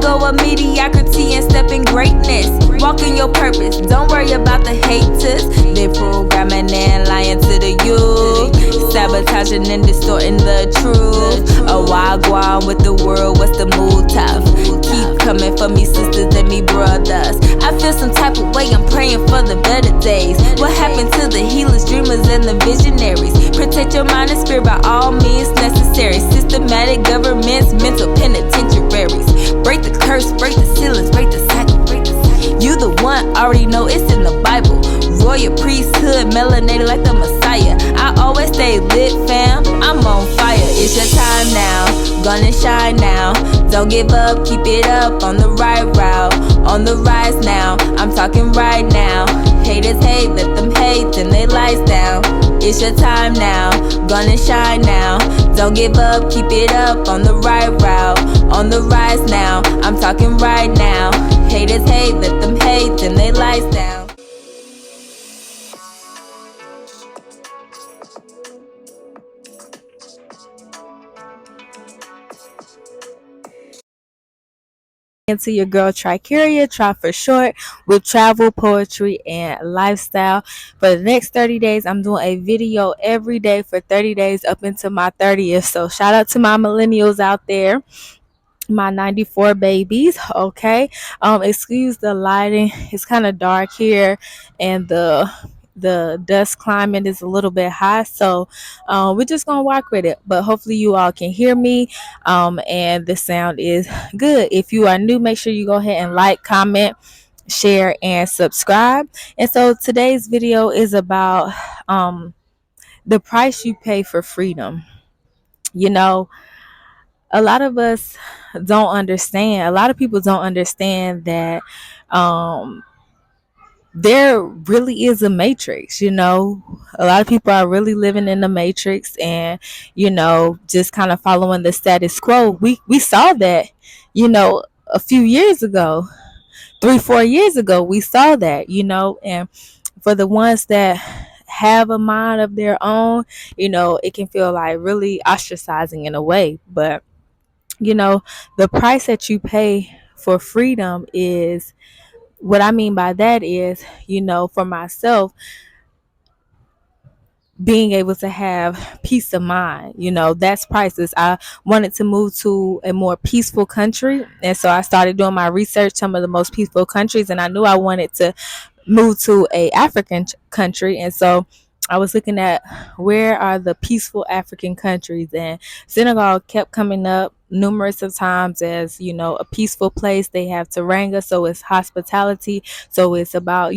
go of mediocrity and step in greatness. Walk in your purpose, don't worry about the haters. They programming and lying to the youth, sabotaging and distorting the truth. A wagwan with the world, what's the mood tough? Keep coming for me sisters and me brothers. I feel some type of way, I'm praying for the better days. What happened to the healers, dreamers, and the visionaries? Protect your mind and spirit by all means necessary. Systematic governments, mental penitentiaries. Break the curse, break the ceilings, break the cycle, break the cycle. You the one, already know it's in the Bible. Royal priesthood, melanated like the Messiah. I always stay lit, fam, I'm on fire. It's your time now, gonna shine now. Don't give up, keep it up, on the right route, on the rise now. I'm talking right now. Haters hate, let them hate, then they lights down. It's your time now, gonna shine now. Don't give up, keep it up, on the right route, on the rise now. I'm talking right now. Haters hate, let them hate, then they lights down. Into your girl Tricaria, Try for short, with travel, poetry, and lifestyle. For the next 30 days, I'm doing a video every day for 30 days up into my 30th. So shout out to my millennials out there, my 94 babies. Okay, excuse the lighting, it's kind of dark here, and the dust climate is a little bit high, so we're just gonna walk with it, but hopefully you all can hear me, and the sound is good. If you are new, make sure you go ahead and like, comment, share, and subscribe. And so today's video is about the price you pay for freedom. You know, a lot of us don't understand, a lot of people don't understand that there really is a matrix. You know, a lot of people are really living in the matrix, and just kind of following the status quo. We saw that, a few years ago, 3-4 years ago, we saw that, and for the ones that have a mind of their own, it can feel like really ostracizing in a way. But the price that you pay for freedom is, what I mean by that is, for myself, being able to have peace of mind, that's priceless. I wanted to move to a more peaceful country, and so I started doing my research, some of the most peaceful countries, and I knew I wanted to move to a African country. And so I was looking at where are the peaceful African countries, and Senegal kept coming up numerous of times as a peaceful place. They have Teranga, so it's hospitality, so it's about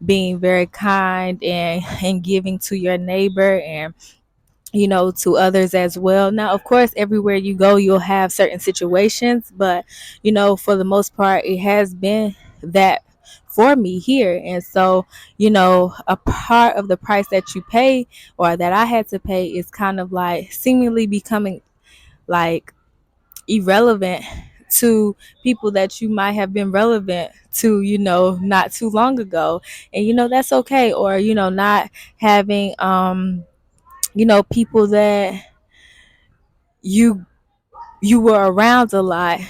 being very kind and giving to your neighbor, and to others as well. Now, of course, everywhere you go, you'll have certain situations, but for the most part, it has been that for me here. And so, a part of the price that you pay, or that I had to pay, is kind of like seemingly becoming like irrelevant to people that you might have been relevant to, not too long ago. And that's okay. Or not having people that you were around a lot,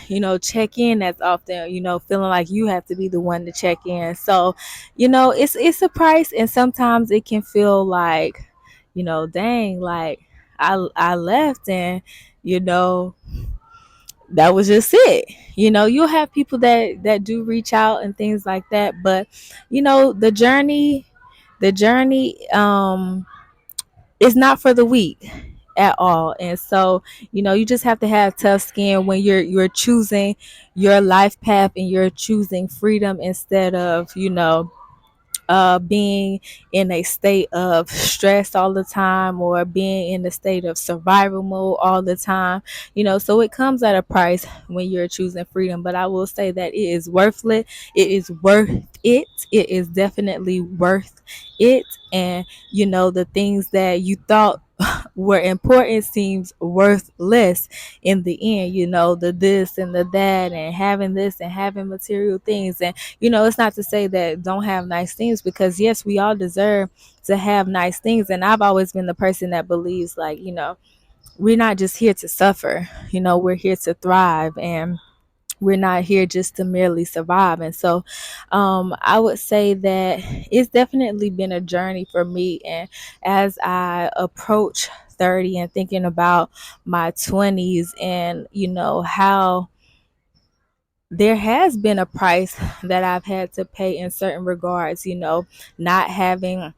check in as often, feeling like you have to be the one to check in. So it's a price, and sometimes it can feel like, dang, like I left, and that was just it. You'll have people that do reach out and things like that, but the journey is not for the weak at all. And so you just have to have tough skin when you're choosing your life path, and you're choosing freedom instead of being in a state of stress all the time, or being in a state of survival mode all the time. So it comes at a price when you're choosing freedom, but I will say that it is worth it. It is worth it. It is definitely worth it. And the things that you thought were important seems worthless in the end. The this and the that, and having this and having material things. And it's not to say that don't have nice things, because yes, we all deserve to have nice things. And I've always been the person that believes, like, we're not just here to suffer, we're here to thrive. And We're not here just to merely survive. And so I would say that it's definitely been a journey for me. And as I approach 30 and thinking about my 20s, and how there has been a price that I've had to pay in certain regards, not having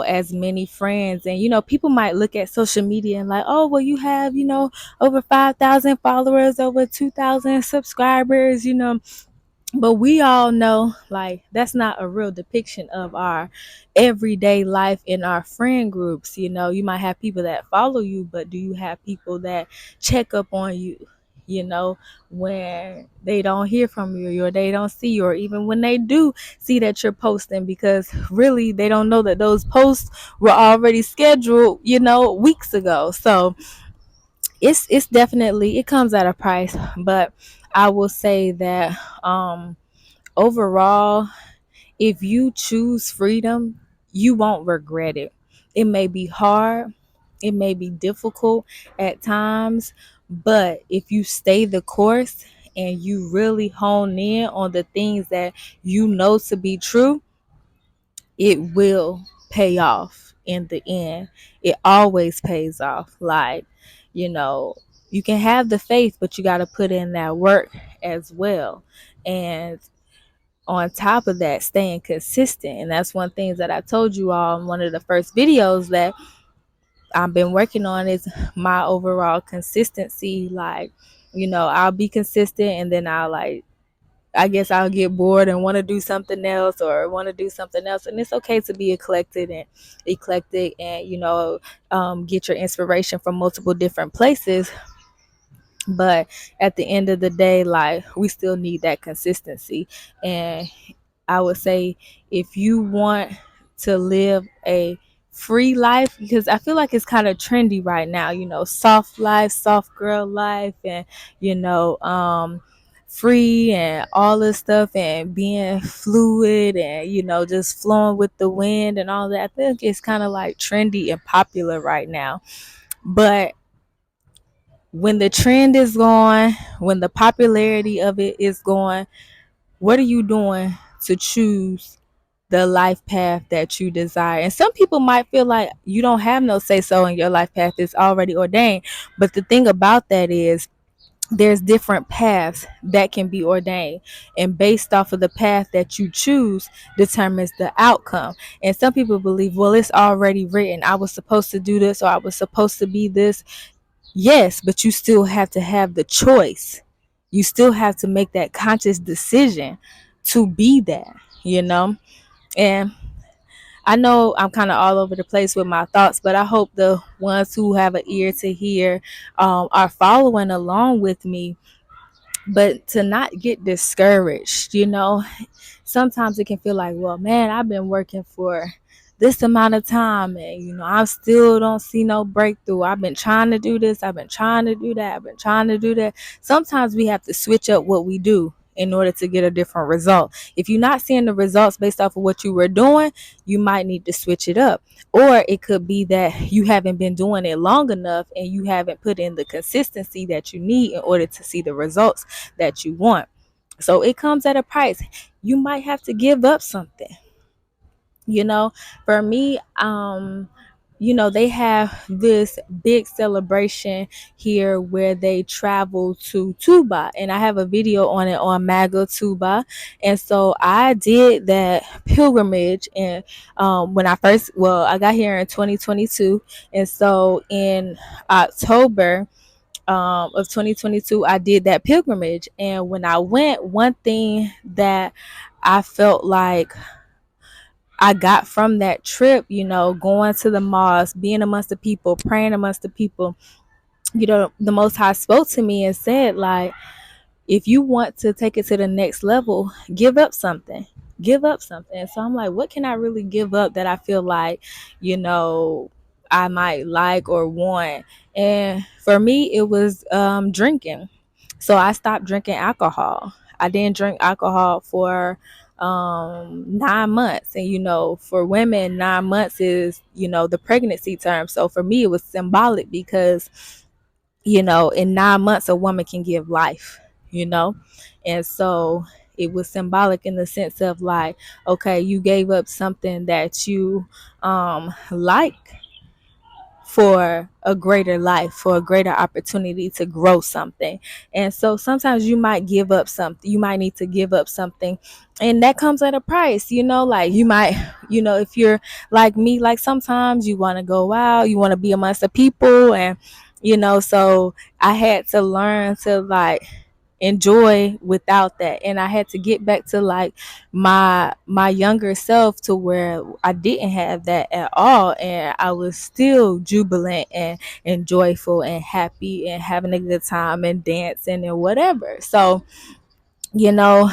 as many friends. And people might look at social media and like, oh, well, you have over 5,000 followers, over 2,000 subscribers, but we all know, like, that's not a real depiction of our everyday life in our friend groups. You might have people that follow you, but do you have people that check up on you, when they don't hear from you, or they don't see you, or even when they do see that you're posting, because really they don't know that those posts were already scheduled, weeks ago. So it's definitely, it comes at a price. But I will say that overall, if you choose freedom, you won't regret it. It may be hard, it may be difficult at times, but if you stay the course and you really hone in on the things that you know to be true, it will pay off in the end. It always pays off. Like, you know, you can have the faith, but you got to put in that work as well. And on top of that, staying consistent. And that's one thing that I told you all in one of the first videos that I've been working on, is my overall consistency. Like, I'll be consistent, and then I guess I'll get bored and want to do something else, or want to do something else. And it's okay to be eclectic and, get your inspiration from multiple different places. But at the end of the day, like, we still need that consistency. And I would say, if you want to live a free life, because I feel like it's kind of trendy right now, soft life, soft girl life, and free and all this stuff, and being fluid, and just flowing with the wind and all that. I think it's kind of like trendy and popular right now. But when the trend is gone, when the popularity of it is gone, what are you doing to choose the life path that you desire? And some people might feel like you don't have no say so in your life path, it's already ordained. But the thing about that is, there's different paths that can be ordained, and based off of the path that you choose determines the outcome. And some people believe, well, it's already written, I was supposed to do this, or I was supposed to be this. Yes, but you still have to have the choice. You still have to make that conscious decision to be that, And I know I'm kind of all over the place with my thoughts, but I hope the ones who have an ear to hear are following along with me. But to not get discouraged, sometimes it can feel like, well, man, I've been working for this amount of time, and I still don't see no breakthrough. I've been trying to do this, I've been trying to do that, I've been trying to do that. Sometimes we have to switch up what we do in order to get a different result. If you're not seeing the results based off of what you were doing, you might need to switch it up. Or it could be that you haven't been doing it long enough, and you haven't put in the consistency that you need in order to see the results that you want. So it comes at a price. You might have to give up something. For me, they have this big celebration here where they travel to Tuba, and I have a video on it on Maga Tuba. And so I did that pilgrimage, and when I got here in 2022, and so in October of 2022, I did that pilgrimage. And when I went, one thing that I felt like I got from that trip, going to the mosque, being amongst the people, praying amongst the people, the Most High spoke to me and said, like, if you want to take it to the next level, give up something. Give up something. And so I'm like, what can I really give up that I feel like, I might like or want? And for me, it was drinking. So I stopped drinking alcohol. I didn't drink alcohol for 9 months. And for women, 9 months is the pregnancy term. So for me, it was symbolic, because in 9 months a woman can give life. you know? And so it was symbolic in the sense of like, okay, you gave up something that you like for a greater life, for a greater opportunity to grow something. And so sometimes you might give up something, you might need to give up something, and that comes at a price, like you might, if you're like me, like sometimes you want to go out, you want to be amongst the people, and so I had to learn to like enjoy without that, and I had to get back to like my younger self, to where I didn't have that at all, and I was still jubilant and joyful and happy and having a good time and dancing and whatever. So you know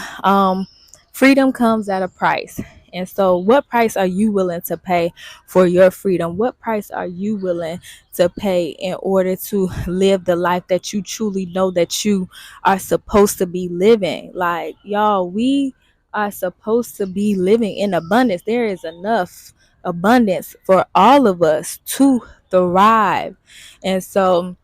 freedom comes at a price. And so what price are you willing to pay for your freedom? What price are you willing to pay in order to live the life that you truly know that you are supposed to be living? Like, y'all, we are supposed to be living in abundance. There is enough abundance for all of us to thrive. And so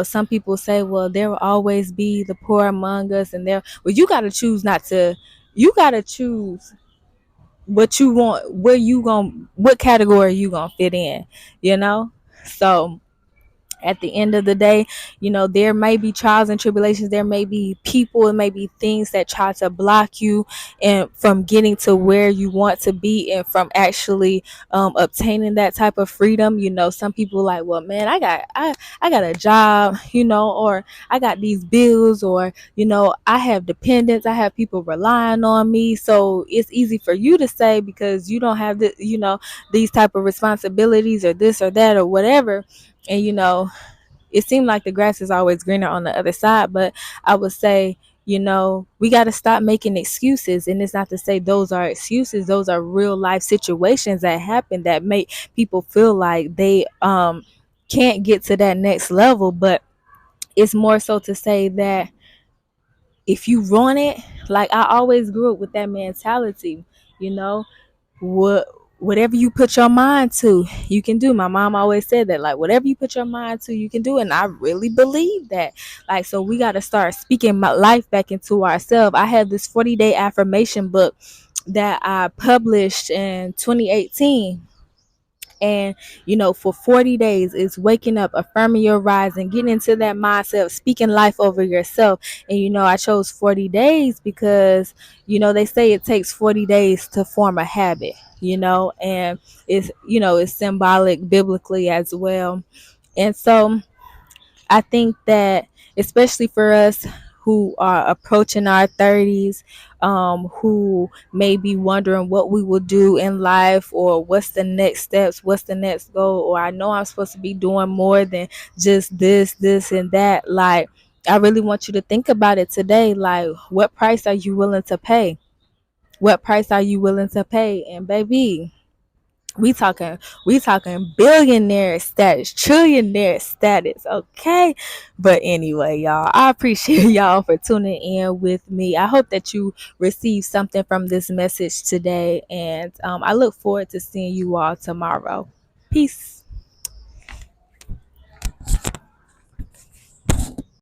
some people say, well, there will always be the poor among us, and well, you got to choose not to. You got to choose what you want, what category you gonna fit in, so at the end of the day, there may be trials and tribulations, there may be people, it may be things that try to block you and from getting to where you want to be, and from actually obtaining that type of freedom. Some people like, well, man, I got a job, or I got these bills, or I have dependents, I have people relying on me, so it's easy for you to say, because you don't have these type of responsibilities, or this or that or whatever. And it seemed like the grass is always greener on the other side. But I would say, we got to stop making excuses. And it's not to say those are excuses, those are real life situations that happen that make people feel like they can't get to that next level. But it's more so to say that if you want it, like I always grew up with that mentality, you know what whatever you put your mind to, you can do. My mom always said that, like, whatever you put your mind to, you can do. And I really believe that. Like, so we got to start speaking my life back into ourselves. I have this 40-day affirmation book that I published in 2018. And for 40 days, it's waking up, affirming your rise, and getting into that mindset of speaking life over yourself. And I chose 40 days because they say it takes 40 days to form a habit, and it's symbolic biblically as well. And so I think that, especially for us who are approaching our 30s, who may be wondering what we will do in life, or what's the next steps, what's the next goal, or I know I'm supposed to be doing more than just this, and that. Like, I really want you to think about it today. Like, what price are you willing to pay? What price are you willing to pay? And baby, we talking billionaire status, trillionaire status, okay? But anyway, y'all, I appreciate y'all for tuning in with me. I hope that you received something from this message today, and I look forward to seeing you all tomorrow. Peace.